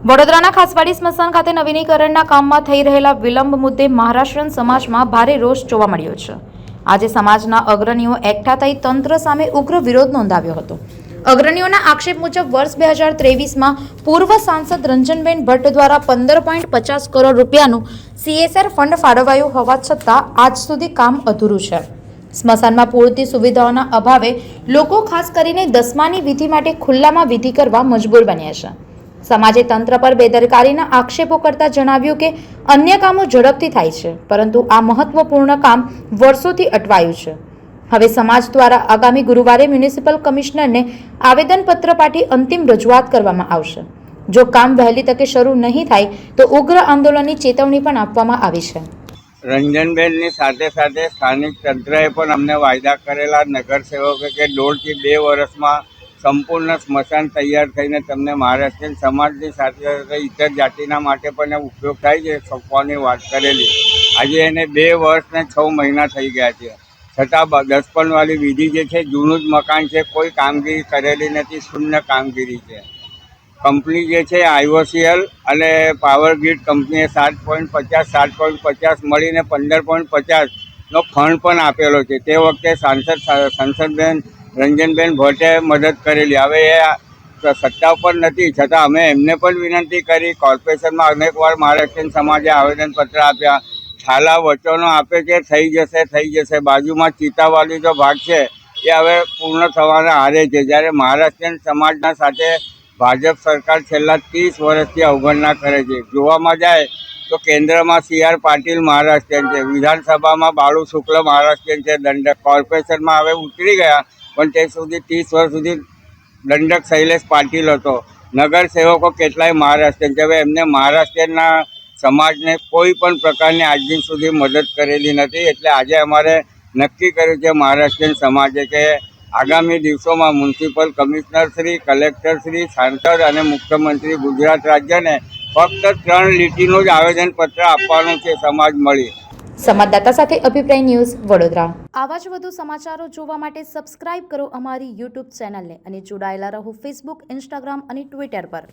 વડોદરાના ખાસવાડી સ્મશાન ખાતે નવીનીકરણના કામમાં થઈ રહેલા વિલંબ મુદ્દે મહારાષ્ટ્રીયન સમાજમાં ભારે રોષ જોવા મળ્યો છે. આજે સમાજના અગ્રણીઓ એકઠા થઈ તંત્ર સામે ઉગ્ર વિરોધ નોંધાવ્યો હતો. અગ્રણીઓના આક્ષેપ મુજબ વર્ષ 2023માં પૂર્વ સાંસદ રંજનબેન ભટ્ટ દ્વારા 15.50 કરોડ રૂપિયાનું CSR ફંડ ફાળવાયું હોવા છતાં આજ સુધી કામ અધૂરું છે. સ્મશાનમાં પૂરતી સુવિધાઓના અભાવે લોકો ખાસ કરીને દસમાની વિધિ માટે ખુલ્લામાં વિધિ કરવા મજબૂર બન્યા છે. સમાજે તંત્ર પર બેદરકારીના આક્ષેપો કરતા જણાવ્યું કે અન્ય કામો ઝડપથી થાય છે, પરંતુ આ મહત્વપૂર્ણ કામ વર્ષોથી અટવાયું છે. હવે સમાજ દ્વારા આગામી ગુરુવારે મ્યુનિસિપલ કમિશનરને આવેદનપત્ર પાઠવી અંતિમ રજૂઆત કરવામાં આવશે. જો કામ વહેલી તકે શરૂ નહીં થાય તો ઉગ્ર આંદોલનની ચેતવણી પણ આપવામાં આવી છે. રંજનબેનની સાથે સાથે સ્થાનિક તંત્રએ પણ અમને વાયદા કરેલા નગરસેવકો કે 1.5 થી 2 વર્ષમાં સંપૂર્ણ સ્મશાન તૈયાર થઈને તમને મહારાષ્ટ્રીયન સમાજની સાથે સાથે ઇતર જાતિના માટે પણ ઉપયોગ થાય છે સોંપવાની વાત કરેલી. આજે એને 2 વર્ષ ને 6 મહિના થઈ ગયા છે, છતાં દસપણવાળી વિધિ જે છે જૂનું જ મકાન છે, કોઈ કામગીરી કરેલી નથી, શૂન્ય કામગીરી છે. કંપની જે છે IOCL અને પાવર ગ્રીડ કંપનીએ 7.50 મળીને 15.50નો ફંડ પણ આપેલો છે. તે વખતે સંસદબેન રંજનબેન ભટ્ટે મદદ કરેલી. હવે એ સત્તા ઉપર નથી, છતાં અમે એમને પણ વિનંતી કરી. કોર્પોરેશનમાં અનેકવાર મહારાષ્ટ્રીયન સમાજે આવેદનપત્ર આપ્યા, ઠાલા વચનો આપે છે થઈ જશે. બાજુમાં ચિતાવાલી જો ભાગ છે એ હવે પૂર્ણ થવાના આરે છે. જ્યારે મહારાષ્ટ્રીયન સમાજના સાથે ભાજપ સરકાર છેલ્લા 30 વર્ષથી અવગણના કરે છે. જોવામાં જાય તો કેન્દ્રમાં CR પાટીલ મહારાષ્ટ્રીયન છે, વિધાનસભામાં બાળુ શુક્લ મહારાષ્ટ્રીયન છે, દંડક કોર્પોરેશનમાં હવે ઉતરી ગયા, પણ તે સુધી 30 વર્ષ સુધી દંડક શૈલેષ પાટીલ હતો. નગરસેવકો કેટલાય મહારાષ્ટ્રીયન છે. હવે એમને મહારાષ્ટ્રીયનના સમાજને કોઈ પણ પ્રકારની આજ દિન સુધી મદદ કરેલી નથી. એટલે આજે અમારે નક્કી કર્યું છે મહારાષ્ટ્રીયન સમાજે કે આગામી દિવસોમાં municipal commissioner Shri, collector Shri, સાંસદ અને મુખ્યમંત્રી ગુજરાત રાજ્યને ફક્ત 3 લીટીનું જ આવેદનપત્ર આપવાનું છે સમાજ મળી. સંવાદદાતા સાથે અભિપ્રાય ન્યૂઝ, વડોદરા. આવા જ વધુ સમાચારો જોવા માટે સબસ્ક્રાઇબ કરો અમારી YouTube ચેનલને અને જોડાયેલા રહો Facebook, Instagram અને Twitter પર.